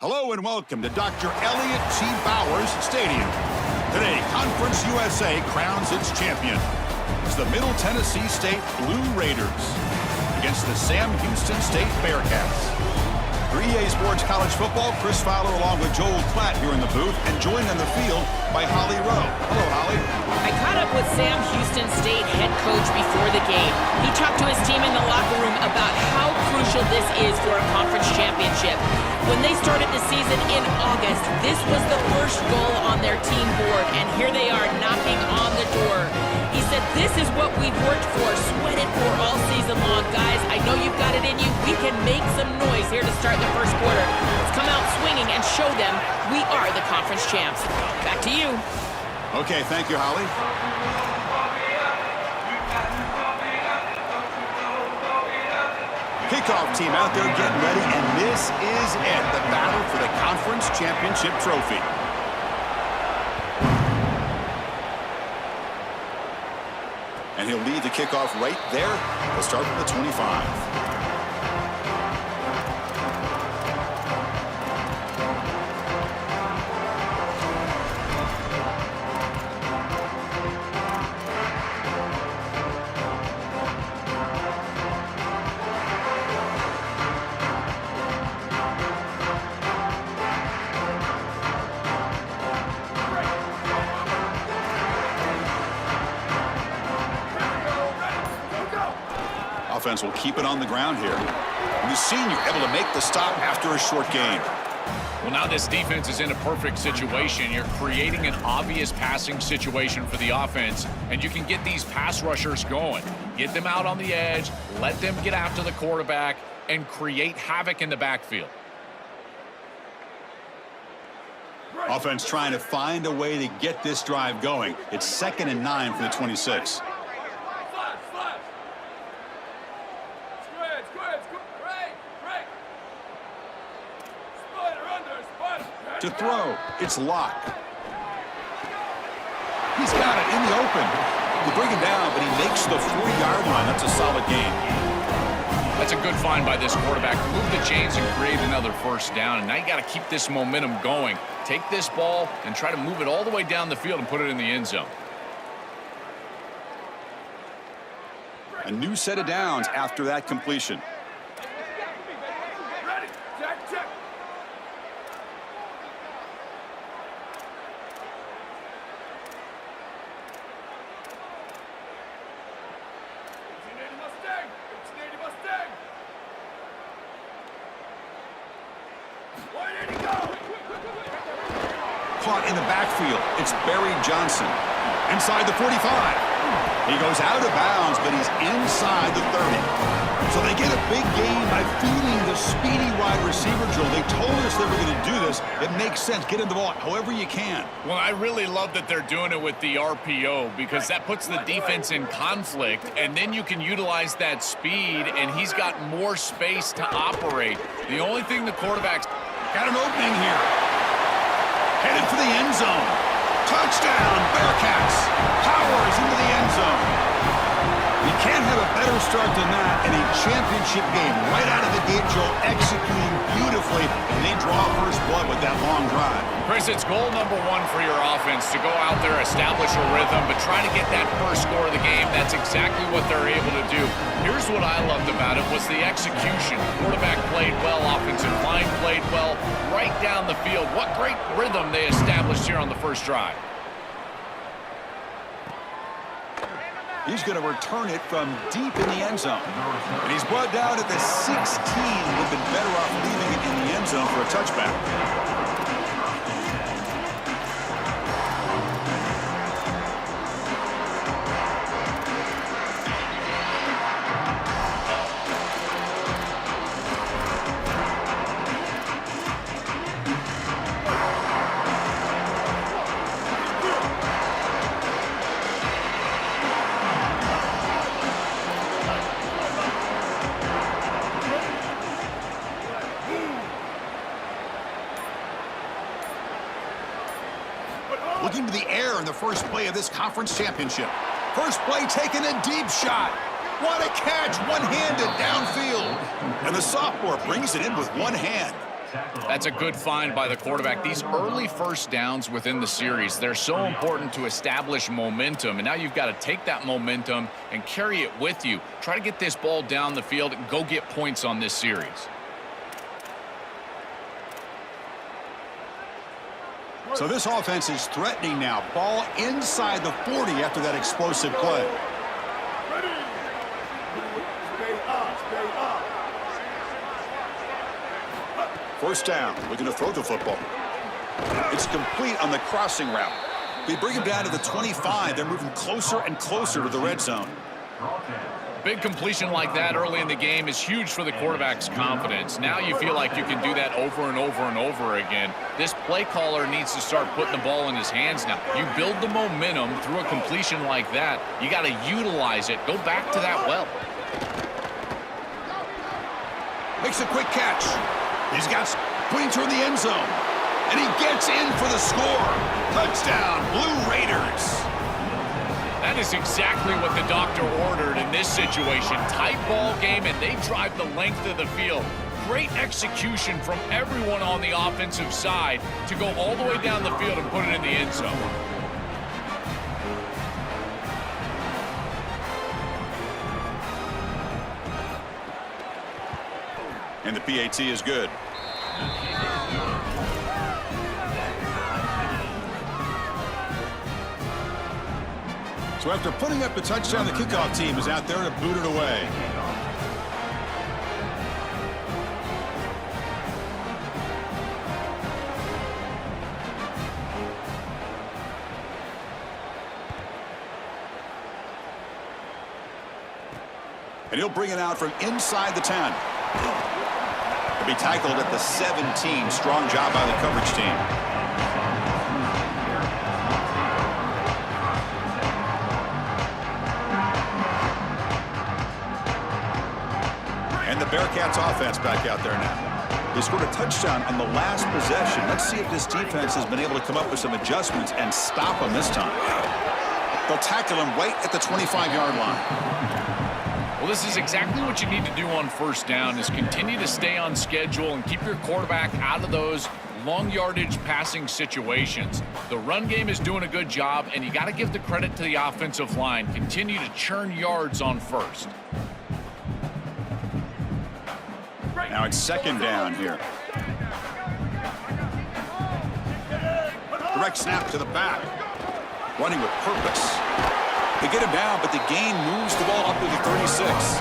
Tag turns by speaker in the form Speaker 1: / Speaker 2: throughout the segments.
Speaker 1: Hello and welcome to Dr. Elliott T. Bowers Stadium. Today, Conference USA crowns its champion. It's the Middle Tennessee State Blue Raiders against the Sam Houston State Bearcats. For EA Sports College Football, Chris Fowler along with Joel Klatt here in the booth and joined on the field by Holly Rowe. Hello, Holly.
Speaker 2: I caught up with Sam Houston State head coach before the game. He talked to his team in the locker room about how crucial this is for a conference championship. When they started the season in August, this was the first goal on their team board, and here they are knocking on the door. He said, this is what we've worked for, sweated for all season long. Guys, I know you've got it in you. We can make some noise here to start the first quarter. Let's come out swinging and show them we are the conference champs. Back to you.
Speaker 1: Okay, thank you, Holly. Kickoff team out there getting ready, and this is it, the battle for the conference championship trophy. And he'll lead the kickoff right there. We'll start with the 25. Offense will keep it on the ground here. And the senior able to make the stop after a short gain.
Speaker 3: Well, now this defense is in a perfect situation. You're creating an obvious passing situation for the offense, and you can get these pass rushers going. Get them out on the edge, let them get after the quarterback, and create havoc in the backfield.
Speaker 1: Offense trying to find a way to get this drive going. It's 2nd and 9 for the 26. To throw, it's Locke. He's got it in the open. You bring him down, but he makes the 4-yard line. That's a solid gain.
Speaker 3: That's a good find by this quarterback. Move the chains and create another first down. And now you got to keep this momentum going. Take this ball and try to move it all the way down the field and put it in the end zone.
Speaker 1: A new set of downs after that completion. Caught in the backfield. It's Barry Johnson. Inside the 45. He goes out of bounds, but he's inside the 30. So they get a big gain by feeding the speedy wide receiver drill. They told us they were going to do this. It makes sense. Get him the ball however you can.
Speaker 3: Well, I really love that they're doing it with the RPO because that puts the defense in conflict, and then you can utilize that speed, and he's got more space to operate. The only thing the quarterback's
Speaker 1: got an opening here. Headed for the end zone. Touchdown, Bearcats. Powers into the end zone. You can't have a better start than that in a championship game. Right out of the gate, Joe executing beautifully, and they draw first blood with that long drive.
Speaker 3: Chris, it's goal number 1 for your offense to go out there, establish a rhythm, but try to get that first score of the game. That's exactly what they're able to do. Here's what I loved about it was the execution. Quarterback played well, offensive line played well, right down the field. What great rhythm they established here on the first drive.
Speaker 1: He's going to return it from deep in the end zone. And he's brought down at the 16. Would have been better off leaving it in the end zone for a touchback. Looking to the air in the first play of this conference championship. First play taking a deep shot. What a catch, one-handed downfield. And the sophomore brings it in with one hand.
Speaker 3: That's a good find by the quarterback. These early first downs within the series, they're so important to establish momentum. And now you've got to take that momentum and carry it with you. Try to get this ball down the field and go get points on this series.
Speaker 1: So this offense is threatening now. Ball inside the 40 after that explosive play. First down, looking to throw the football. It's complete on the crossing route. They bring him down to the 25. They're moving closer and closer to the red zone.
Speaker 3: Big completion like that early in the game is huge for the quarterback's confidence. Now you feel like you can do that over and over and over again. This play caller needs to start putting the ball in his hands now. You build the momentum through a completion like that. You got to utilize it. Go back to that well.
Speaker 1: Makes a quick catch. He's got putting toward the end zone. And he gets in for the score. Touchdown, Blue Raiders.
Speaker 3: That is exactly what the doctor ordered in this situation. Tight ball game, and they drive the length of the field. Great execution from everyone on the offensive side to go all the way down the field and put it in the end zone.
Speaker 1: And the PAT is good. So after putting up the touchdown, the kickoff team is out there to boot it away. And he'll bring it out from inside the 10. He'll be tackled at the 17. Strong job by the coverage team. And the Bearcats offense back out there now. They scored a touchdown on the last possession. Let's see if this defense has been able to come up with some adjustments and stop them this time. They'll tackle him right at the 25-yard line.
Speaker 3: Well, this is exactly what you need to do on first down is continue to stay on schedule and keep your quarterback out of those long yardage passing situations. The run game is doing a good job, and you got to give the credit to the offensive line. Continue to churn yards on first.
Speaker 1: Now it's second down here. Direct snap to the back. Running with purpose. They get him down, but the gain moves the ball up to the 36.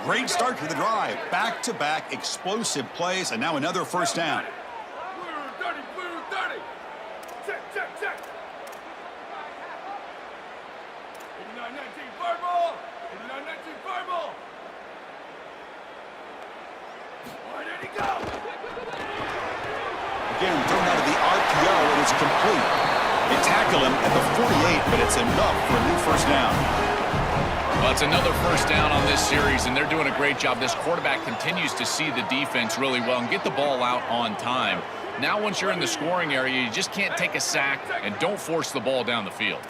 Speaker 1: Great start to the drive. Back-to-back explosive plays, and now another first down. Again, thrown out of the RPO, and it's complete. They tackle him at the 48, but it's enough for a new first down.
Speaker 3: Well, it's another first down on this series, and they're doing a great job. This quarterback continues to see the defense really well and get the ball out on time. Now, once you're in the scoring area, you just can't take a sack and don't force the ball down the field.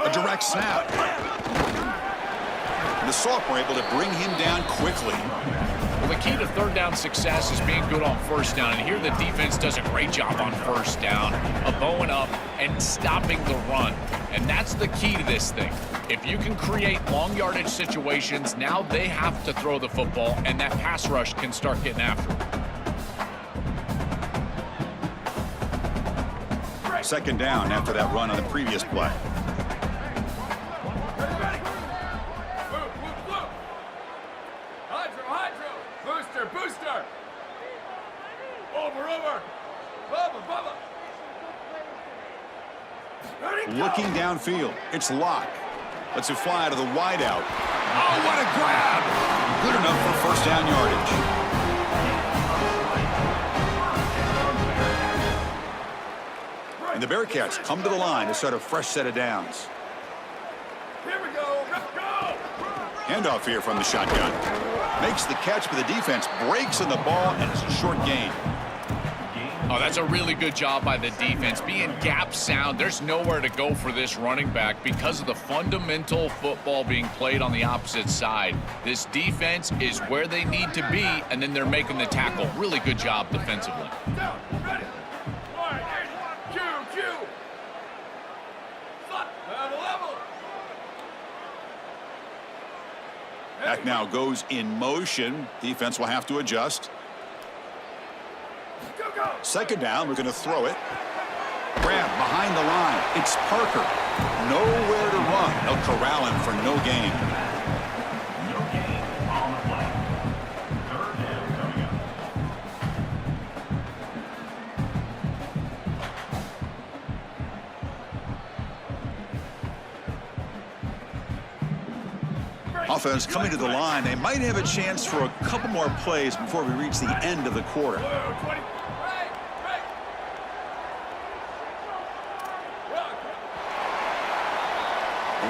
Speaker 1: A direct snap. And the sophomore able to bring him down quickly.
Speaker 3: Well, the key to third down success is being good on first down. And here the defense does a great job on first down, bowing up and stopping the run. And that's the key to this thing. If you can create long yardage situations, now they have to throw the football, and that pass rush can start getting after it.
Speaker 1: Second down after that run on the previous play. Looking downfield. It's Locke. Lets it fly to the wideout. Oh, what a grab! Good enough for first down yardage. And the Bearcats come to the line to start a fresh set of downs.
Speaker 4: Here we go. Go!
Speaker 1: Handoff here from the shotgun. Makes the catch, but the defense breaks in the ball, and it's a short gain.
Speaker 3: A Oh, that's a really good job by the defense. Being gap sound, there's nowhere to go for this running back because of the fundamental football being played on the opposite side. This defense is where they need to be, and then they're making the tackle. Really good job defensively.
Speaker 4: Down, ready. All right, Cue. Level.
Speaker 1: Back now goes in motion. Defense will have to adjust.
Speaker 4: Go.
Speaker 1: Second down, we're going to throw it. Grab behind the line. It's Parker. Nowhere to run. They'll corral him for no gain.
Speaker 5: No gain on the play. Third down coming up.
Speaker 1: Offense coming to the line. They might have a chance for a couple more plays before we reach the end of the quarter.
Speaker 4: 20.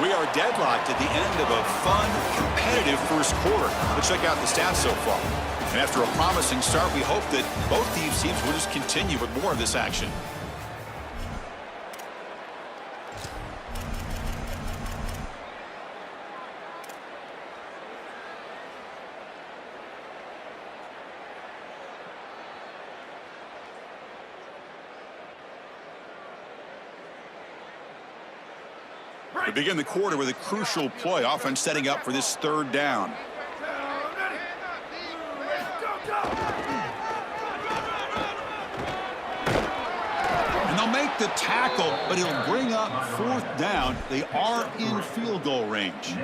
Speaker 1: We are deadlocked at the end of a fun, competitive first quarter. Let's check out the stats so far. And after a promising start, we hope that both these teams will just continue with more of this action. We begin the quarter with a crucial play. Offense setting up for this third down. And they'll make the tackle, but he'll bring up fourth down. They are in field goal range.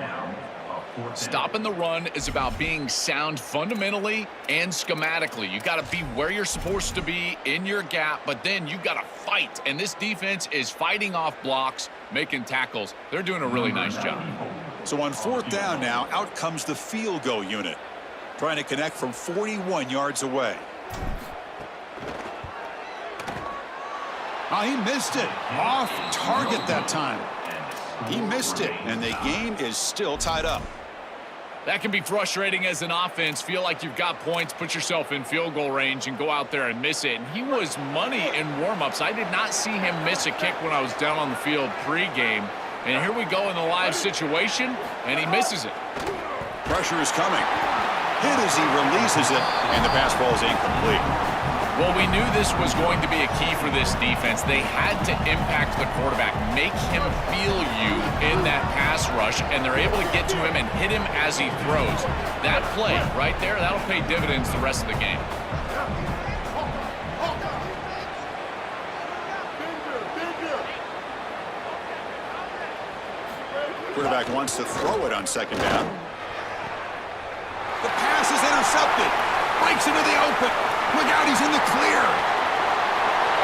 Speaker 3: Stopping the run is about being sound fundamentally and schematically. You got to be where you're supposed to be in your gap, but then you got to fight. And this defense is fighting off blocks, making tackles. They're doing a really nice job.
Speaker 1: So on fourth down now, out comes the field goal unit, trying to connect from 41 yards away. Oh, he missed it. Off target that time. He missed it, and the game is still tied up.
Speaker 3: That can be frustrating as an offense. Feel like you've got points, put yourself in field goal range, and go out there and miss it. And he was money in warm-ups. I did not see him miss a kick when I was down on the field pregame. And here we go in the live situation, and he misses it.
Speaker 1: Pressure is coming. Hit as he releases it, and the pass ball is incomplete.
Speaker 3: Well, we knew this was going to be a key for this defense. They had to impact the quarterback, make him feel you in that pass rush, and they're able to get to him and hit him as he throws. That play right there, that'll pay dividends the rest of the game.
Speaker 1: Quarterback wants to throw it on second down. The pass is intercepted. Breaks into the open. Look out, he's in the clear.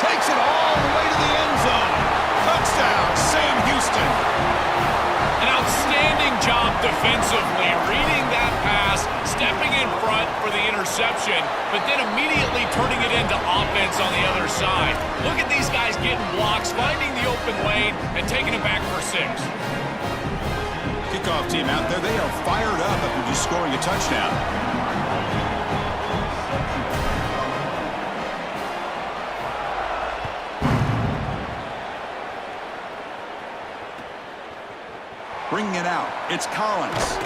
Speaker 1: Takes it all the way to the end zone. Touchdown, Sam Houston.
Speaker 3: An outstanding job defensively, reading that pass, stepping in front for the interception, but then immediately turning it into offense on the other side. Look at these guys getting blocks, finding the open lane, and taking it back for 6.
Speaker 1: Kickoff team out there, they are fired up after just scoring a touchdown. Bringing it out, it's Collins.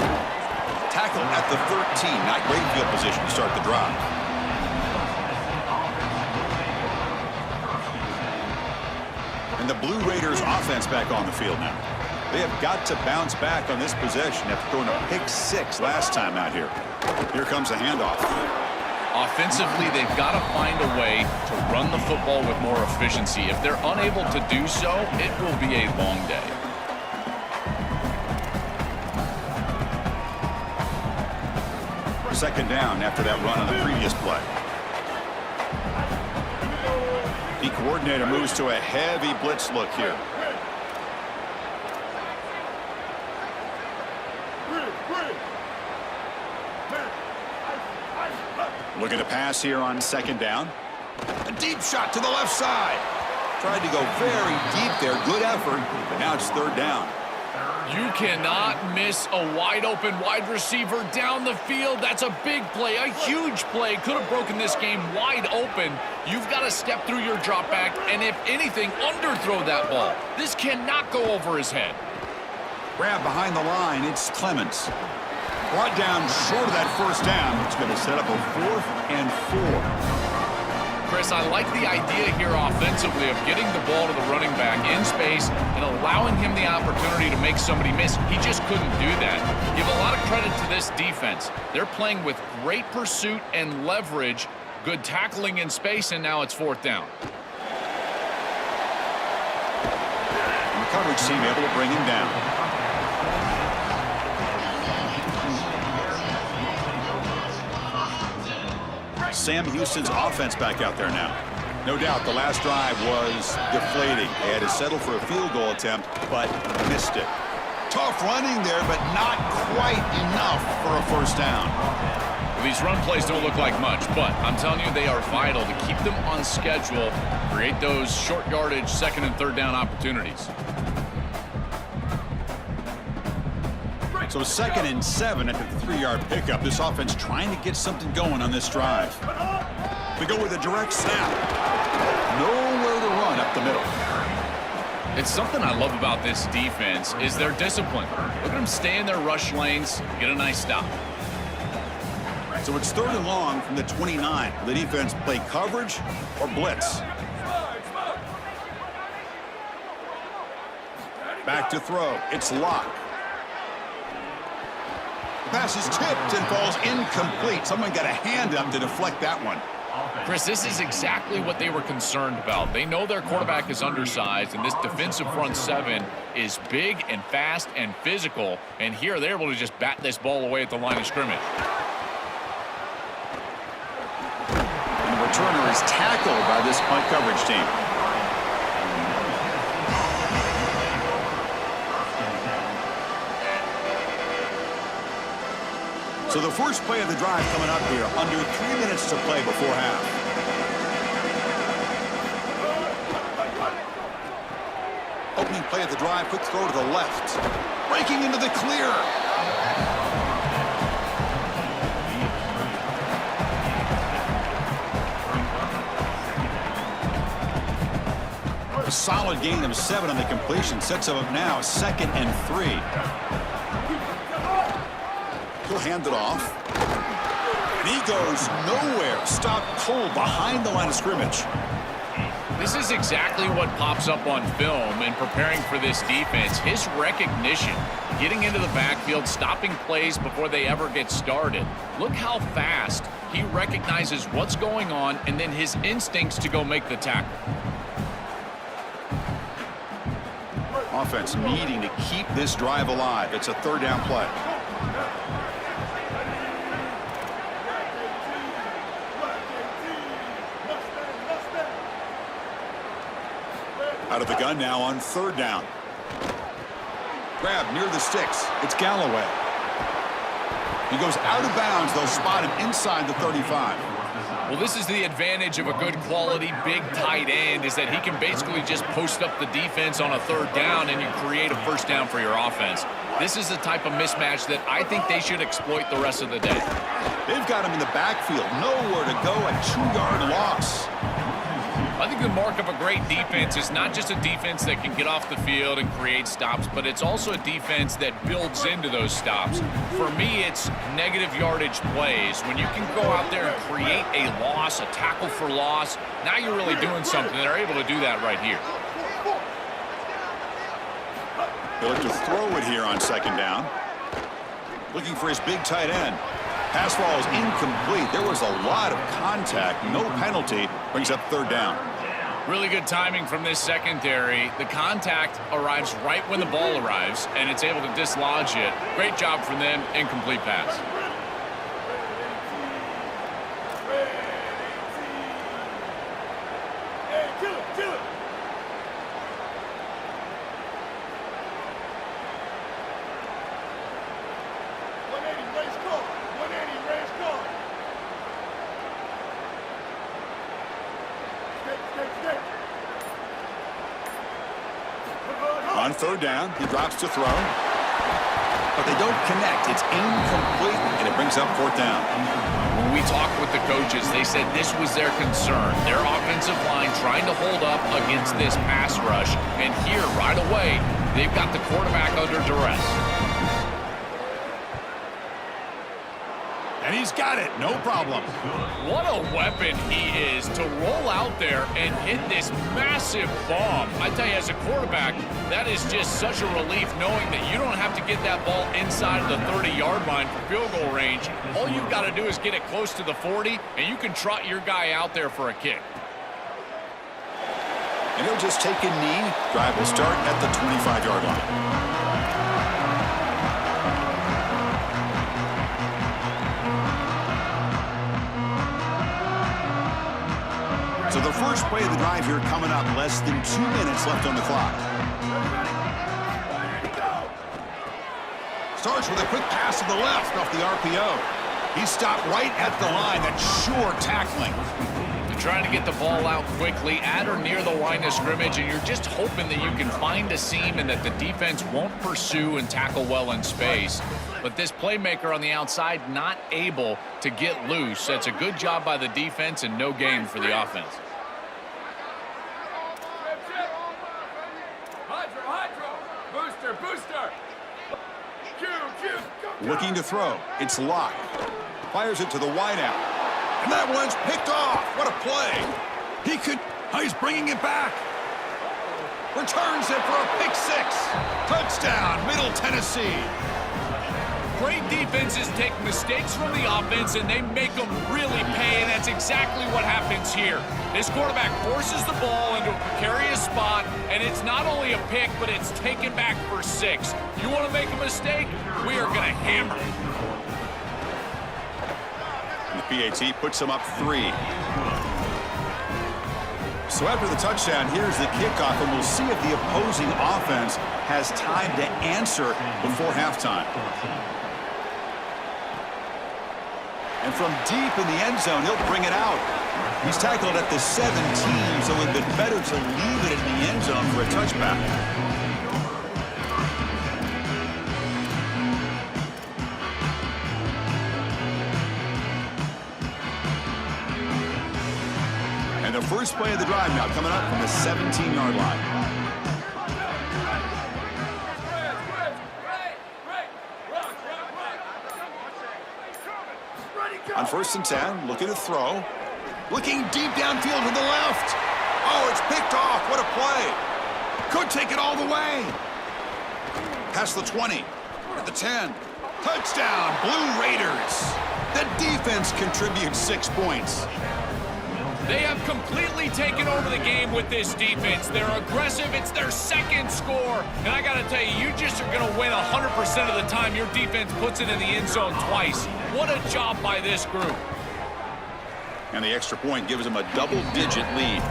Speaker 1: Tackle at the 13, not great field position to start the drive. And the Blue Raiders offense back on the field now. They have got to bounce back on this possession after throwing a pick 6 last time out here. Here comes a handoff.
Speaker 3: Offensively, they've got to find a way to run the football with more efficiency. If they're unable to do so, it will be a long day.
Speaker 1: Second down after that run on the previous play. The coordinator moves to a heavy blitz look here. Looking to pass here on second down. A deep shot to the left side. Tried to go very deep there. Good effort, but now it's third down.
Speaker 3: You cannot miss a wide-open wide receiver down the field. That's a big play, a huge play. Could have broken this game wide open. You've got to step through your drop back and, if anything, underthrow that ball. This cannot go over his head.
Speaker 1: Grab behind the line. It's Clements. Brought down short of that first down. It's going to set up a 4th and 4.
Speaker 3: Chris, I like the idea here offensively of getting the ball to the running back in space and allowing him the opportunity to make somebody miss. He just couldn't do that. Give a lot of credit to this defense. They're playing with great pursuit and leverage, good tackling in space, and now it's 4th down.
Speaker 1: And the coverage team able to bring him down. Sam Houston's offense back out there now. No doubt the last drive was deflating. They had to settle for a field goal attempt, but missed it. Tough running there, but not quite enough for a first down.
Speaker 3: Well, these run plays don't look like much, but I'm telling you, they are vital to keep them on schedule, create those short yardage 2nd and 3rd down opportunities.
Speaker 1: So 2nd and 7 at the 3-yard pickup. This offense trying to get something going on this drive. We go with a direct snap. Nowhere to run up the middle.
Speaker 3: It's something I love about this defense is their discipline. Look at them stay in their rush lanes, get a nice stop.
Speaker 1: So it's 3rd and long from the 29. The defense play coverage or blitz. Back to throw. It's Locke. Pass is tipped and falls incomplete. Someone got a hand up to deflect that one.
Speaker 3: Chris, this is exactly what they were concerned about. They know their quarterback is undersized, and this defensive front 7 is big and fast and physical. And here they're able to just bat this ball away at the line of scrimmage.
Speaker 1: And the returner is tackled by this punt coverage team. So the first play of the drive coming up here, under 3 minutes to play before half. Opening play of the drive, quick throw to the left. Breaking into the clear. A solid gain of 7 on the completion. Sets him up now, 2nd and 3. He'll hand it off. And he goes nowhere. Stopped cold behind the line of scrimmage.
Speaker 3: This is exactly what pops up on film in preparing for this defense. His recognition, getting into the backfield, stopping plays before they ever get started. Look how fast he recognizes what's going on and then his instincts to go make the tackle.
Speaker 1: Offense needing to keep this drive alive. It's a 3rd down play. Out of the gun now on 3rd down. Grab near the sticks. It's Galloway. He goes out of bounds. They'll spot him inside the 35.
Speaker 3: Well, this is the advantage of a good quality big tight end, is that he can basically just post up the defense on a 3rd down and you create a first down for your offense. This is the type of mismatch that I think they should exploit the rest of the day.
Speaker 1: They've got him in the backfield. Nowhere to go. A 2-yard loss.
Speaker 3: I think the mark of a great defense is not just a defense that can get off the field and create stops, but it's also a defense that builds into those stops. For me, it's negative yardage plays. When you can go out there and create a loss, a tackle for loss, now you're really doing something. They're able to do that right here.
Speaker 1: He'll look to throw it here on 2nd down. Looking for his big tight end. Pass ball is incomplete. There was a lot of contact. No penalty. Brings up 3rd down.
Speaker 3: Really good timing from this secondary. The contact arrives right when the ball arrives, and it's able to dislodge it. Great job from them. Incomplete pass.
Speaker 4: Hey, kill it, kill it.
Speaker 1: On 3rd down, he drops to throw. but they don't connect. It's incomplete, and it brings up fourth down.
Speaker 3: When we talked with the coaches, they said this was their concern. Their offensive line trying to hold up against this pass rush. And here, right away, they've got the quarterback under duress.
Speaker 1: And he's got it, no problem.
Speaker 3: What a weapon he is to roll out there and hit this massive bomb. I tell you, as a quarterback, that is just such a relief knowing that you don't have to get that ball inside of the 30-yard line for field goal range. All you've got to do is get it close to the 40, and you can trot your guy out there for a kick.
Speaker 1: And he'll just take a knee. Drive will start at the 25-yard line. So the first play of the drive here coming up, less than 2 minutes left on the clock. Starts with a quick pass to the left off the RPO. He stopped right at the line. That's sure tackling.
Speaker 3: They're trying to get the ball out quickly at or near the line of scrimmage, and you're just hoping that you can find a seam and that the defense won't pursue and tackle well in space. But this playmaker on the outside not able to get loose. That's a good job by the defense and no gain for the offense.
Speaker 1: Looking to throw. It's Locke. Fires it to the wideout. And that one's picked off. What a play. He could... Oh, he's bringing it back. Returns it for a pick six. Touchdown, Middle Tennessee.
Speaker 3: Great defenses take mistakes from the offense and they make them really pay, and that's exactly what happens here. This quarterback forces the ball into a precarious spot, and it's not only a pick, but it's taken back for six. You want to make a mistake? We are going to hammer.
Speaker 1: The PAT puts him up 3. So after the touchdown, here's the kickoff, and we'll see if the opposing offense has time to answer before halftime. And from deep in the end zone, he'll bring it out. He's tackled at the 17, so it would have been better to leave it in the end zone for a touchback. And the first play of the drive now coming up from the 17-yard line. On 1st and 10, looking to throw. Looking deep downfield to the left. Oh, it's picked off. What a play. Could take it all the way. Past the 20. At the 10. Touchdown, Blue Raiders. The defense contributes 6 points.
Speaker 3: They have completely taken over the game with this defense. They're aggressive. It's their second score. And I got to tell you, you just are going to win 100% of the time your defense puts it in the end zone twice. What a job by this group.
Speaker 1: And the extra point gives them a double-digit lead.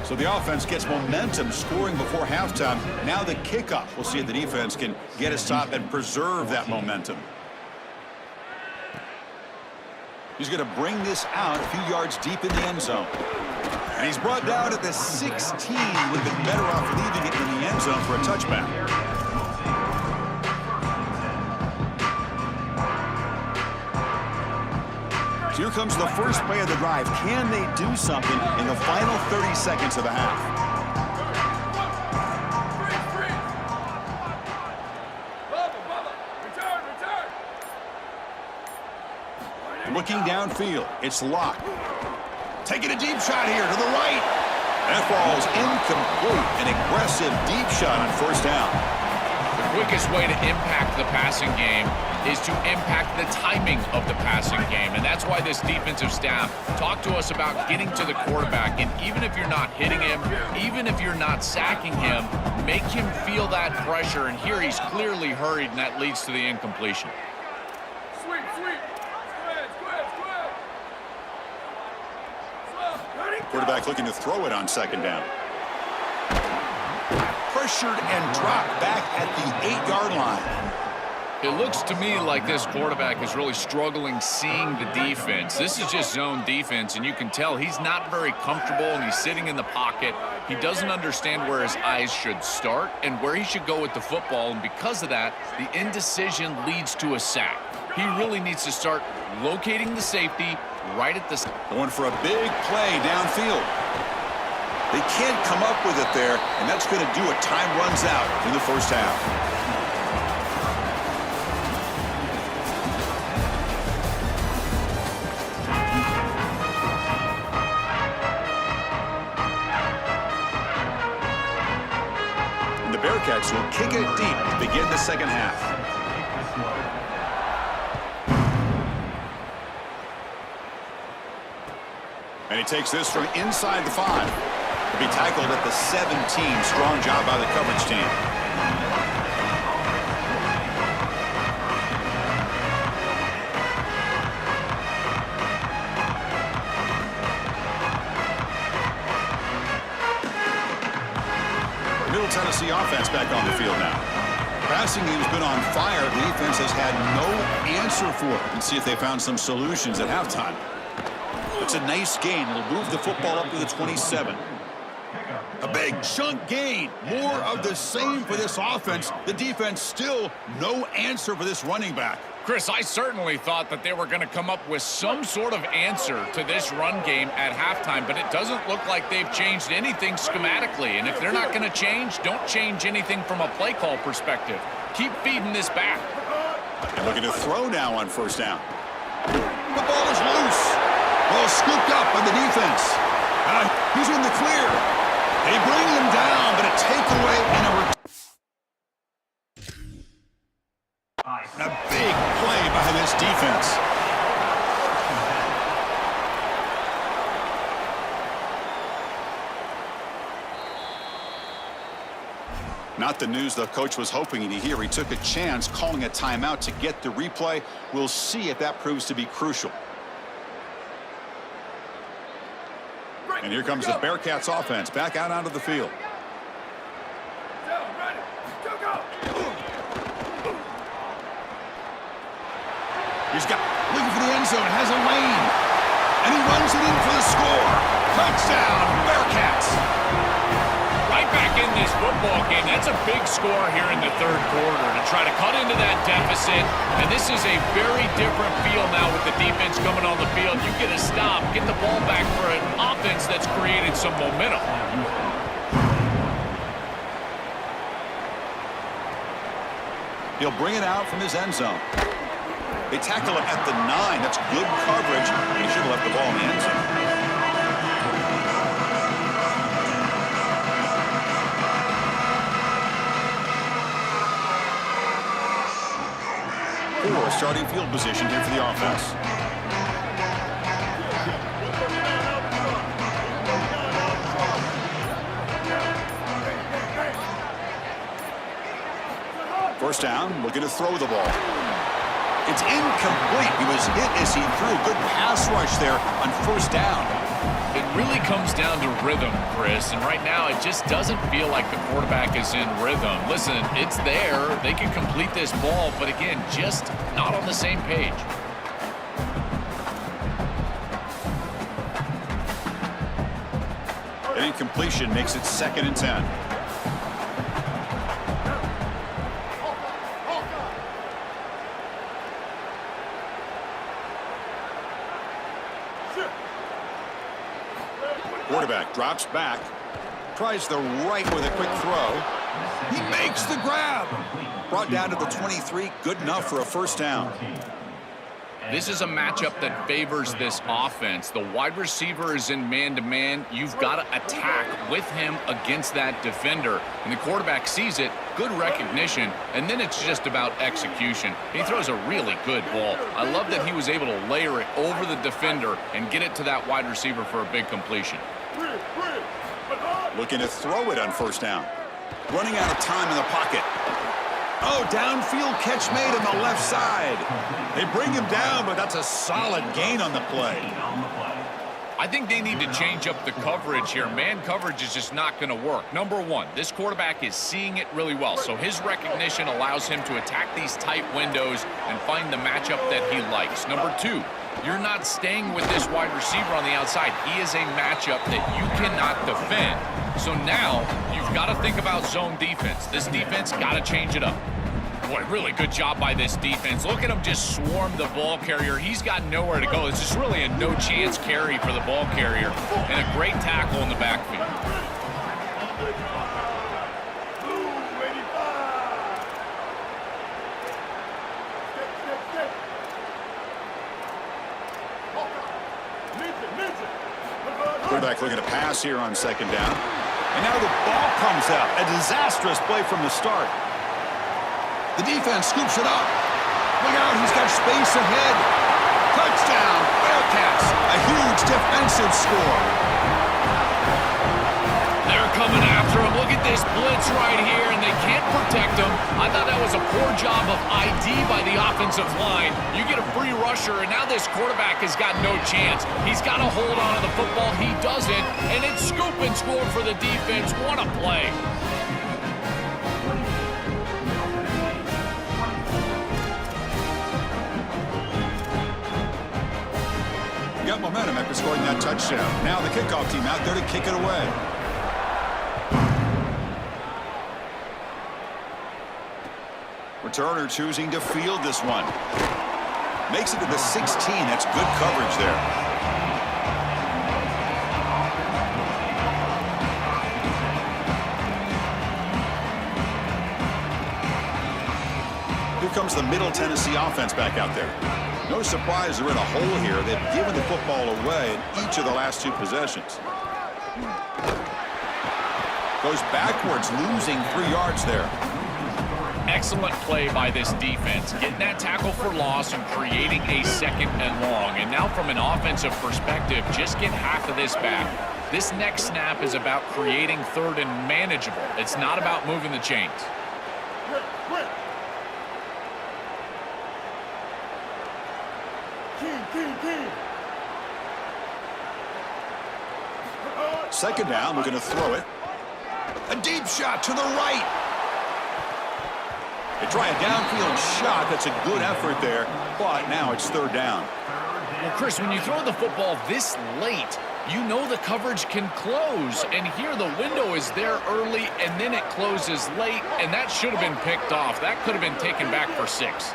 Speaker 1: So the offense gets momentum scoring before halftime. Now the kickoff. We'll see if the defense can get a stop and preserve that momentum. He's going to bring this out a few yards deep in the end zone. And he's brought down at the 16. Would have been better off leaving it in the end zone for a touchback. So here comes the first play of the drive. Can they do something in the final 30 seconds of the half? Looking downfield, it's Locke. Taking a deep shot here to the right. That ball's incomplete. An aggressive deep shot on 1st down.
Speaker 3: The quickest way to impact the passing game is to impact the timing of the passing game. And that's why this defensive staff talked to us about getting to the quarterback. And even if you're not hitting him, even if you're not sacking him, make him feel that pressure. And here he's clearly hurried, and that leads to the incompletion.
Speaker 1: Quarterback looking to throw it on 2nd down. Pressured and dropped back at the 8-yard line.
Speaker 3: It looks to me like this quarterback is really struggling seeing the defense. This is just zone defense, and you can tell he's not very comfortable, and he's sitting in the pocket. He doesn't understand where his eyes should start and where he should go with the football, and because of that, the indecision leads to a sack. He really needs to start locating the safety right at the...
Speaker 1: Going for a big play downfield. They can't come up with it there, and that's going to do it. Time runs out in the first half. The Bearcats will kick it deep to begin the second half. And he takes this from inside the 5. To be tackled at the 17. Strong job by the coverage team. Middle Tennessee offense back on the field now. Passing game's been on fire. The defense has had no answer for it. And see if they found some solutions at halftime. It's a nice gain. It'll move the football up to the 27. A big chunk gain. More of the same for this offense. The defense still no answer for this running back.
Speaker 3: Chris, I certainly thought that they were going to come up with some sort of answer to this run game at halftime, but it doesn't look like they've changed anything schematically. And if they're not going to change, don't change anything from a play call perspective. Keep feeding this back.
Speaker 1: And looking to throw now on first down. The ball is loose. Ball scooped up by the defense. He's in the clear. They bring him down, but a takeaway and a return. A big play by this defense. Not the news the coach was hoping to hear. He took a chance calling a timeout to get the replay. We'll see if that proves to be crucial. And here comes the Bearcats offense back out onto the field. He's got looking for the end zone, has a lane, and he runs it in for the score. Touchdown, Bearcats.
Speaker 3: Right back in this football game. That's a big score here in the third quarter to try to cut into that deficit. And this is a very different feel now with the defense coming on the field. You get a stop, get the ball back for an offense that's created some momentum.
Speaker 1: He'll bring it out from his end zone. They tackle him at the 9. That's good coverage. He should have left the ball in the end zone. Poor starting field position here for the offense. First down, looking to throw the ball. It's incomplete. He was hit as he threw. Good pass rush there on first down.
Speaker 3: It really comes down to rhythm, Chris, and right now it just doesn't feel like the quarterback is in rhythm. Listen, it's there. They can complete this ball, but again, just not on the same page.
Speaker 1: An incompletion makes it 2nd and 10. Quarterback drops back, tries the right with a quick throw. He makes the grab. Brought down to the 23, good enough for a first down.
Speaker 3: This is a matchup that favors this offense. The wide receiver is in man-to-man. You've got to attack with him against that defender. And the quarterback sees it, good recognition, and then it's just about execution. He throws a really good ball. I love that he was able to layer it over the defender and get it to that wide receiver for a big completion.
Speaker 1: Looking to throw it on first down. Running out of time in the pocket. Oh, downfield catch made on the left side. They bring him down, but that's a solid gain on the play.
Speaker 3: I think they need to change up the coverage here. Man coverage is just not going to work. Number one, this quarterback is seeing it really well, so his recognition allows him to attack these tight windows and find the matchup that he likes. Number two, you're not staying with this wide receiver on the outside. He is a matchup that you cannot defend. So now you've got to think about zone defense. This defense got to change it up. Boy, really good job by this defense. Look at him just swarm the ball carrier. He's got nowhere to go. It's just really a no-chance carry for the ball carrier and a great tackle in the backfield.
Speaker 1: Quarterback looking to pass here on second down. And now the ball comes out. A disastrous play from the start. The defense scoops it up. Look out, he's got space ahead. Touchdown, Bearcats. A huge defensive score.
Speaker 3: They're coming after him. Look at this blitz right here, and they can't protect him. I thought that was a poor job of ID by the offensive line. You get a free rusher, and now this quarterback has got no chance. He's got to hold on to the football. He doesn't, and it's scoop and score for the defense. What a play.
Speaker 1: Got momentum after scoring that touchdown. Now the kickoff team out there to kick it away. Returner choosing to field this one. Makes it to the 16. That's good coverage there. Here comes the Middle Tennessee offense back out there. No surprise they're in a hole here. They've given the football away in each of the last two possessions. Goes backwards, losing 3 yards there.
Speaker 3: Excellent play by this defense, getting that tackle for loss and creating a second and long. And now from an offensive perspective, just get half of this back. This next snap is about creating third and manageable. It's not about moving the chains.
Speaker 1: Second down, we're going to throw it. A deep shot to the right. They try a downfield shot. That's a good effort there, but now it's third down.
Speaker 3: Well, Chris, when you throw the football this late, you know the coverage can close. And here the window is there early, and then it closes late, and that should have been picked off. That could have been taken back for 6.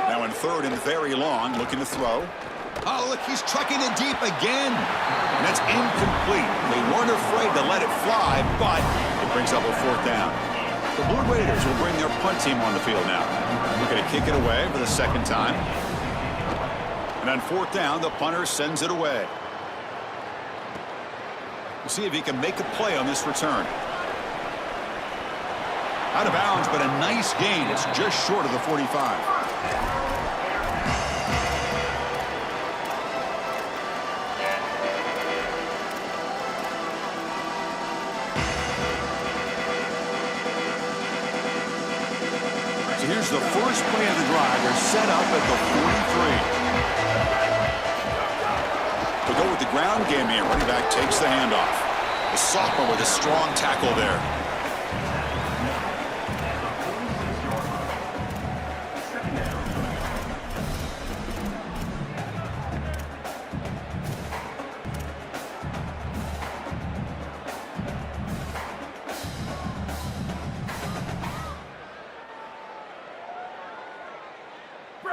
Speaker 1: Now in third and very long, looking to throw. Oh, look, he's trucking it deep again. And that's incomplete. They weren't afraid to let it fly, but it brings up a fourth down. The Blue Raiders will bring their punt team on the field now. We're going to kick it away for the second time. And on fourth down, the punter sends it away. We'll see if he can make a play on this return. Out of bounds, but a nice gain. It's just short of the 45. So here's the first play of the drive. They're set up at the 43. To go with the ground game here, running back takes the handoff. The sophomore with a strong tackle there.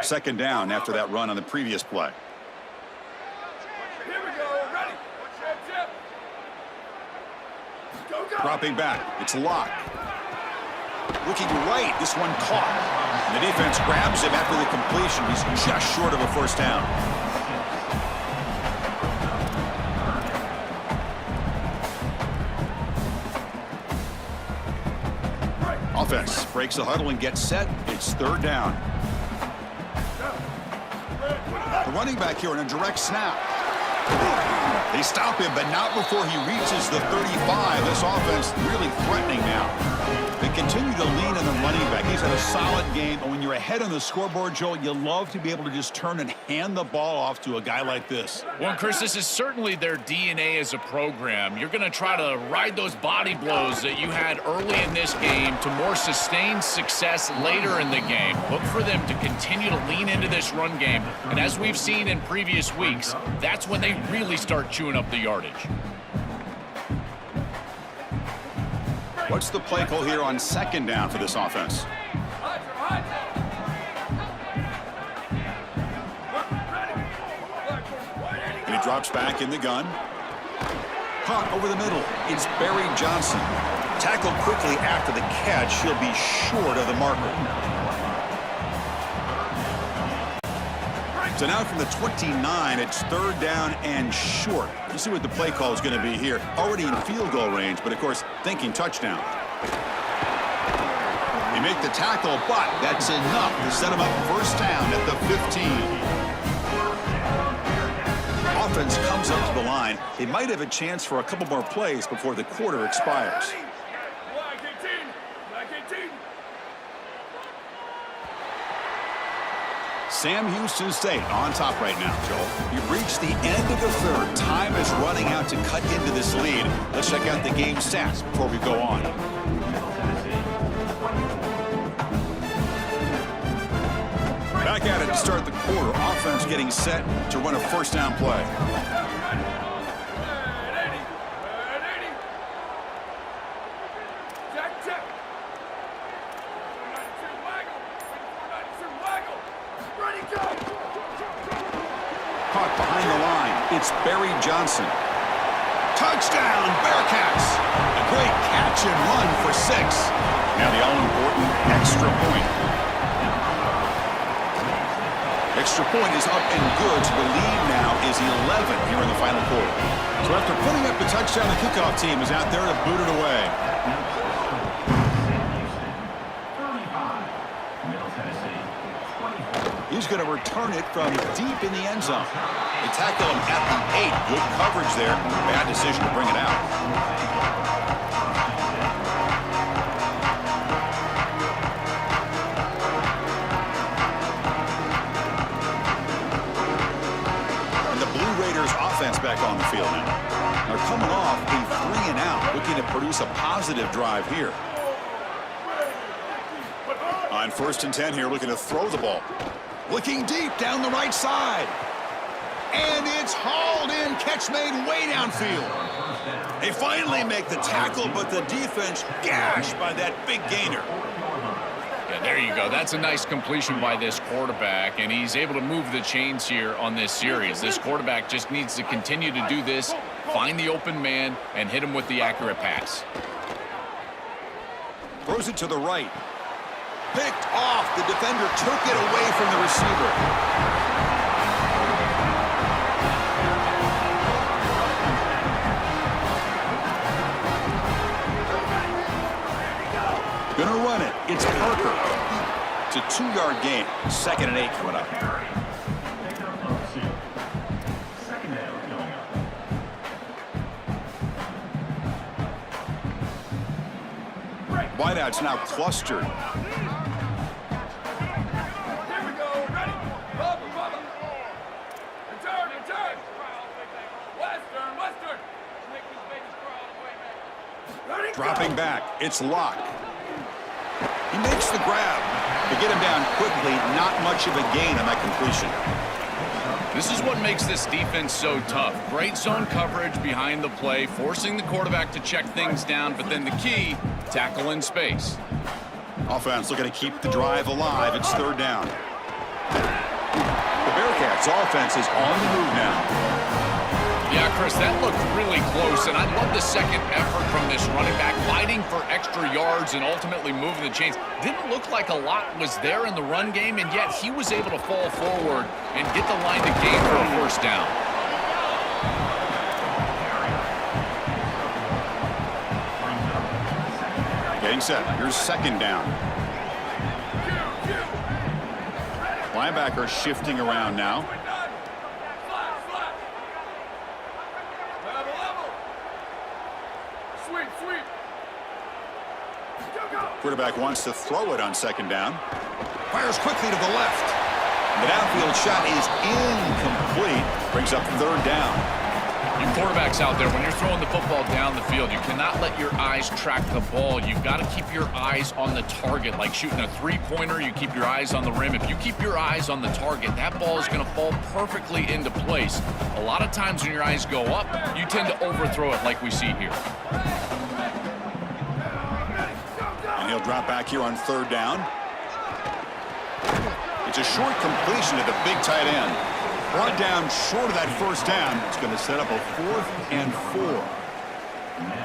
Speaker 1: Second down after that run on the previous play.
Speaker 4: Here we go. Ready. Go, go.
Speaker 1: Dropping back. It's locked. Looking right. This one caught. And the defense grabs him after the completion. He's just short of a first down. Offense breaks the huddle and gets set. It's third down. The running back here in a direct snap. They stop him, but not before he reaches the 35. This offense really threatening now. They continue to lean on the running back. He's had a solid game. And when you're ahead on the scoreboard, Joel, you love to be able to just turn and hand the ball off to a guy like this.
Speaker 3: Well, Chris, this is certainly their DNA as a program. You're going to try to ride those body blows that you had early in this game to more sustained success later in the game. Look for them to continue to lean into this run game. And as we've seen in previous weeks, that's when they really start chewing up the yardage.
Speaker 1: What's the play call here on second down for this offense? And he drops back in the gun. Caught over the middle. It's Barry Johnson. Tackled quickly after the catch. He'll be short of the marker. So now from the 29, it's third down and short. Let's see what the play call is going to be here. Already in field goal range, but of course, thinking touchdown. They make the tackle, but that's enough to set him up first down at the 15. Offense comes up to the line. They might have a chance for a couple more plays before the quarter expires. Sam Houston State on top right now, Joel. You've reached the end of the third. Time is running out to cut into this lead. Let's check out the game stats before we go on. Back at it to start the quarter. Offense getting set to run a first down play. Caught behind the line. It's Barry Johnson. Touchdown, Bearcats. A great catch and run for 6. Now the all-important extra point. Extra point is up and good, so the lead now is 11 here in the final quarter. So after putting up the touchdown, the kickoff team is out there to boot it away. He's going to return it from deep in the end zone. They tackle him at the 8. Good coverage there. Bad decision to bring it out. And the Blue Raiders offense back on the field now. They're coming off a 3-and-out, looking to produce a positive drive here. On 1st and 10 here, looking to throw the ball. Looking deep down the right side. And it's hauled in. Catch made way downfield. They finally make the tackle, but the defense gashed by that big gainer.
Speaker 3: Yeah, there you go. That's a nice completion by this quarterback, and he's able to move the chains here on this series. This quarterback just needs to continue to do this, find the open man, and hit him with the accurate pass.
Speaker 1: Throws it to the right. Picked off. The defender took it away from the receiver. Gonna run it. It's Parker. It's a 2-yard gain. 2nd and 8 coming up. Wideouts now clustered. Dropping back. It's Locke. He makes the grab. They get him down quickly. Not much of a gain on that completion.
Speaker 3: This is what makes this defense so tough. Great zone coverage behind the play, forcing the quarterback to check things down, but then the key, tackle in space.
Speaker 1: Offense looking to keep the drive alive. It's 3rd down. The Bearcats offense is on the move now.
Speaker 3: Yeah, Chris, that looked really close, and I love the second effort from this running back, fighting for extra yards and ultimately moving the chains. Didn't look like a lot was there in the run game, and yet he was able to fall forward and get the line to gain for a first down.
Speaker 1: Getting set. Here's 2nd down. Linebacker shifting around now.
Speaker 4: Sweep, sweep. Go, go.
Speaker 1: Quarterback wants to throw it on second down. Fires quickly to the left. The downfield shot is incomplete. Brings up third down.
Speaker 3: You quarterbacks out there, when you're throwing the football down the field, you cannot let your eyes track the ball. You've got to keep your eyes on the target. Like shooting a three-pointer, you keep your eyes on the rim. If you keep your eyes on the target, that ball is going to fall perfectly into place. A lot of times when your eyes go up, you tend to overthrow it like we see here.
Speaker 1: And he'll drop back here on third down. It's a short completion to the big tight end. Brought down short of that first down. It's going to set up a 4th and 4.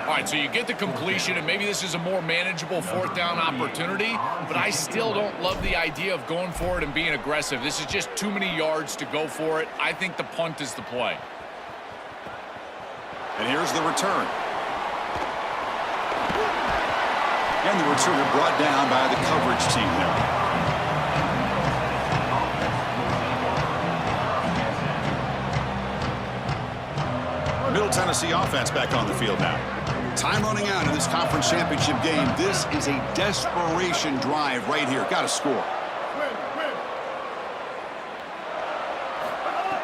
Speaker 3: All right, so you get the completion, and maybe this is a more manageable fourth down opportunity, but I still don't love the idea of going for it and being aggressive. This is just too many yards to go for it. I think the punt is the play.
Speaker 1: And here's the return. And the returner brought down by the coverage team there. Middle Tennessee offense back on the field now. Time running out in this conference championship game. This is a desperation drive right here. Got to score.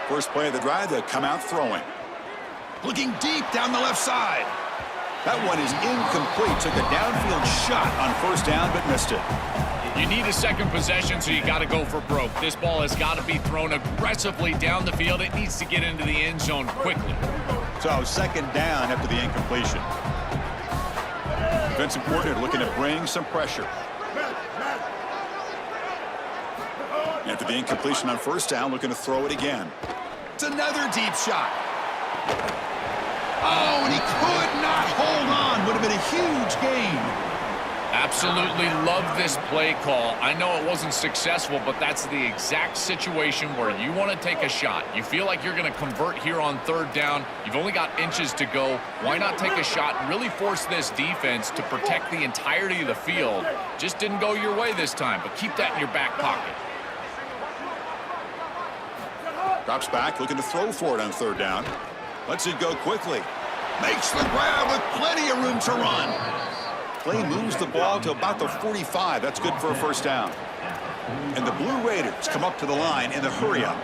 Speaker 1: First play of the drive, they'll come out throwing. Looking deep down the left side. That one is incomplete. Took a downfield shot on first down, but missed it.
Speaker 3: You need a second possession, so you got to go for broke. This ball has got to be thrown aggressively down the field. It needs to get into the end zone quickly.
Speaker 1: So second down after the incompletion. Defensive coordinator looking to bring some pressure. After the incompletion on first down, looking to throw it again. It's another deep shot. Oh, and he could not hold on. Would have been a huge gain.
Speaker 3: Absolutely love this play call. I know it wasn't successful, but that's the exact situation where you want to take a shot. You feel like you're going to convert here on third down. You've only got inches to go. Why not take a shot and really force this defense to protect the entirety of the field? Just didn't go your way this time, but keep that in your back pocket.
Speaker 1: Drops back, looking to throw for it on third down. Lets it go quickly. Makes the grab with plenty of room to run. Play moves the ball to about the 45. That's good for a first down. And the Blue Raiders come up to the line in the hurry-up.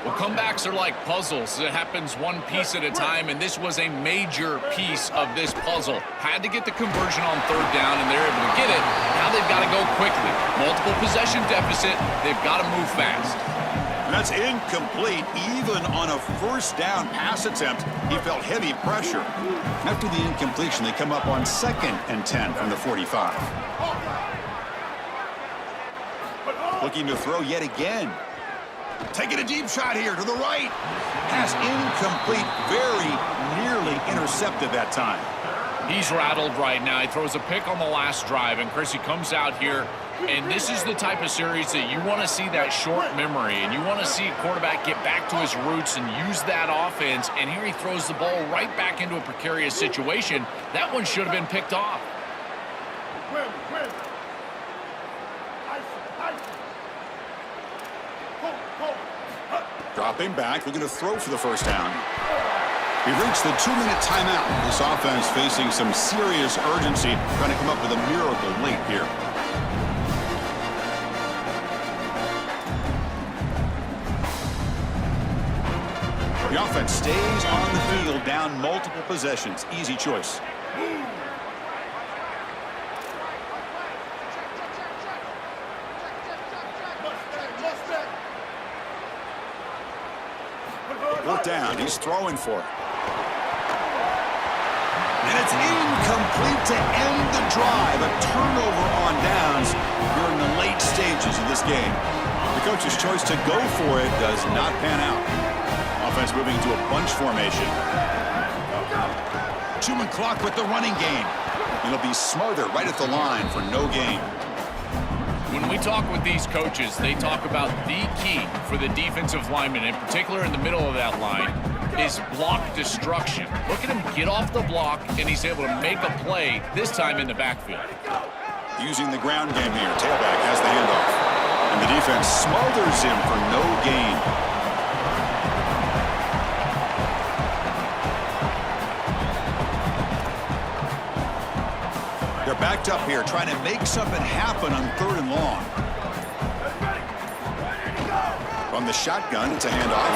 Speaker 3: Well, comebacks are like puzzles. It happens one piece at a time, and this was a major piece of this puzzle. Had to get the conversion on third down, and they're able to get it. Now they've got to go quickly. Multiple possession deficit. They've got to move fast.
Speaker 1: And that's incomplete. Even on a first down pass attempt, he felt heavy pressure. After the incompletion, they come up on 2nd and 10 from the 45. Looking to throw yet again. Taking a deep shot here to the right. Pass incomplete, very nearly intercepted that time.
Speaker 3: He's rattled right now. He throws a pick on the last drive, and Chris, he comes out here, and this is the type of series that you want to see that short memory, and you want to see a quarterback get back to his roots and use that offense, and here he throws the ball right back into a precarious situation. That one should have been picked off.
Speaker 1: Dropping back, looking to throw for the first down. We've reached the 2-minute timeout. This offense facing some serious urgency, trying to come up with a miracle late here. The offense stays on the field, down multiple possessions. Easy choice. Fourth down, he's throwing for it. And it's incomplete to end the drive. A turnover on downs during the late stages of this game. The coach's choice to go for it does not pan out. Offense moving to a bunch formation. 2-minute clock with the running game. It'll be Smarter right at the line for no gain.
Speaker 3: When we talk with these coaches, they talk about the key for the defensive lineman, in particular in the middle of that line, is block destruction. Look at him get off the block, and he's able to make a play, this time in the backfield.
Speaker 1: Using the ground game here. Tailback has the handoff. And the defense smothers him for no gain. They're backed up here, trying to make something happen on 3rd and long. From the shotgun, it's a handoff.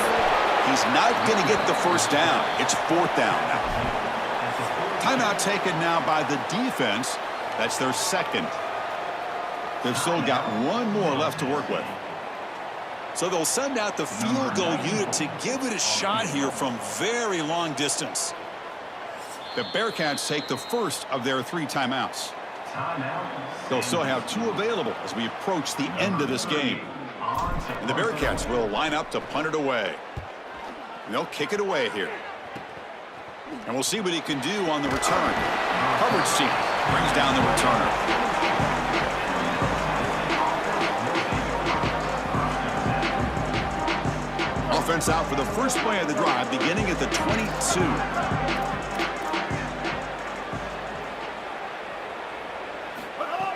Speaker 1: He's not going to get the first down. It's 4th down now. Timeout taken now by the defense. That's their second. They've still got one more left to work with.
Speaker 6: So they'll send out the field goal unit to give it a shot here from very long distance.
Speaker 1: The Bearcats take the first of their 3 timeouts.
Speaker 5: Timeout.
Speaker 1: They'll still have 2 available as we approach the end of this game. And the Bearcats will line up to punt it away. And they'll kick it away here. And we'll see what he can do on the return. Coverage team brings down the returner. Offense out for the first play of the drive, beginning at the 22.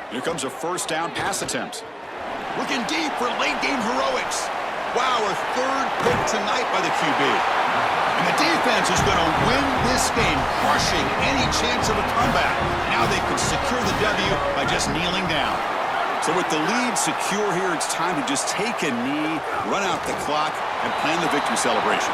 Speaker 1: Here comes a first down pass attempt. Looking deep for late game heroics. Wow, a 3rd pick tonight by the QB. And the defense is going to win this game, crushing any chance of a comeback. Now they can secure the W by just kneeling down. So with the lead secure here, it's time to just take a knee, run out the clock, and plan the victory celebration.